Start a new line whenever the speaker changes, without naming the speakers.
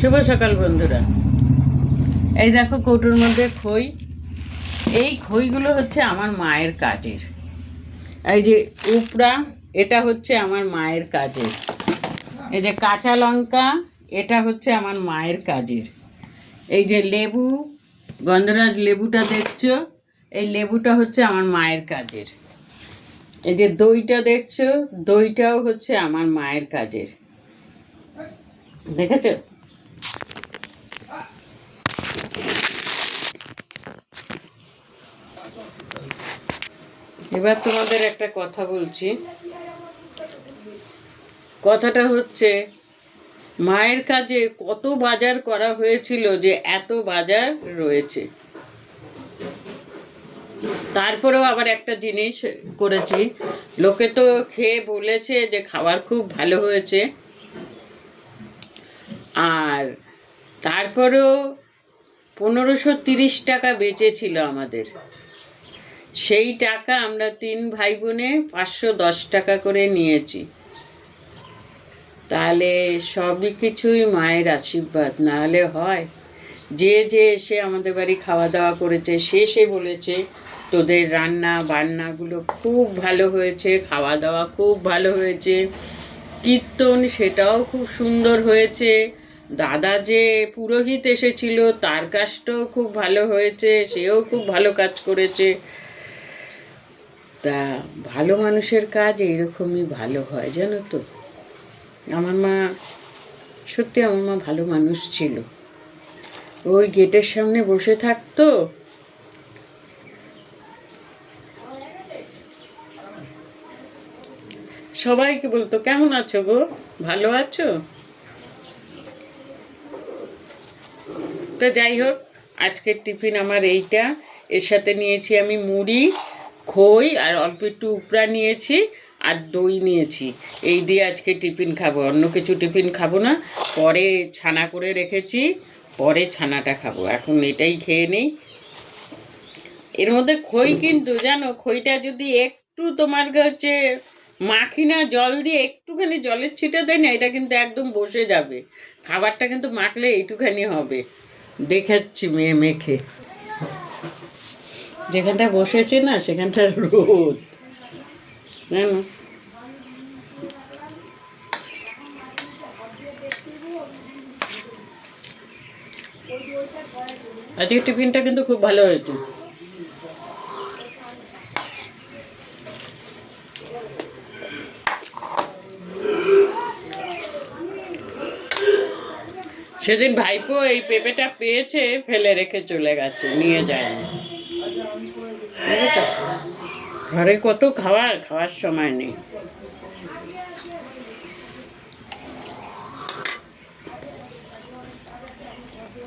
শুভ সকাল বন্ধুরা। এই দেখো কৌটোর মধ্যে খই। এই খইগুলো হচ্ছে আমার মায়ের কাজের। এই যে উপরা, এটা হচ্ছে আমার মায়ের কাজের। এই যে কাঁচা লঙ্কা, এটা হচ্ছে আমার মায়ের কাজের। এই যে লেবু, গন্ধরাজ লেবুটা দেখছো, এই লেবুটা হচ্ছে আমার মায়ের কাজের। এই যে দইটা দেখছো, দইটাও হচ্ছে আমার মায়ের কাজের। দেখেছো? এবার তোমাদের একটা কথা বলছি। কথাটা হচ্ছে, মায়ের কাজে কত বাজার করা হয়েছিল যে এত বাজার রয়েছে। তারপরেও আবার একটা জিনিস করেছি, লোকে তো খেয়ে বলেছে যে খাবার খুব ভালো হয়েছে। আর তারপরেও 1530 টাকা বেঁচেছিল আমাদের। সেই টাকা আমরা 3 ভাই বোনে 510 টাকা করে নিয়েছি। তাহলে সবই কিছুই মায়ের আশীর্বাদ, না হলে হয়? যে যে এসে আমাদের বাড়ি খাওয়া দাওয়া করেছে, সে বলেছে তোদের রান্না বান্নাগুলো খুব ভালো হয়েছে, খাওয়া দাওয়া খুব ভালো হয়েছে, কীর্তন সেটাও খুব সুন্দর হয়েছে, দাদা যে পুরোহিত এসেছিল তার কাজটাও খুব ভালো হয়েছে, সেও খুব ভালো কাজ করেছে। তা ভালো মানুষের কাজ এইরকমই ভালো হয়, জানো তো। আমার মা, সত্যি আমার মা ভালো মানুষ ছিল। ওই গেটের সামনে বসে থাকতো, সবাইকে বলতো কেমন আছো গো, ভালো আছো? তো যাই হোক, আজকের টিফিন আমার এইটা। এর সাথে নিয়েছি আমি মুড়ি, খই আর অল্প একটু উপড়া নিয়েছি, আর দই নিয়েছি। এই দিয়ে আজকে টিফিন খাবো, অন্য কিছু টিফিন খাবো না। পরে ছানা করে রেখেছি, পরে ছানাটা খাবো, এখন এটাই খেয়ে নিই। এর মধ্যে খই কিন্তু জানো, খইটা যদি একটু তোমার হচ্ছে মাখি না, জল দিয়ে একটুখানি জলের ছিটা দেয় না, এটা কিন্তু একদম বসে যাবে। খাবারটা কিন্তু মাখলে এইটুখানি হবে। দেখাচ্ছি মেখে, যেখানটা বসেছে না সেখানটা রোদ, জানো। আজকে টিফিনটা কিন্তু খুব ভালো হয়েছে। সেদিন ভাইপো এই পেঁপেটা পেয়েছে, ফেলে রেখে চলে গেছে, নিয়ে যায়নি। ঘরে কত খাওয়ার সময় নেই।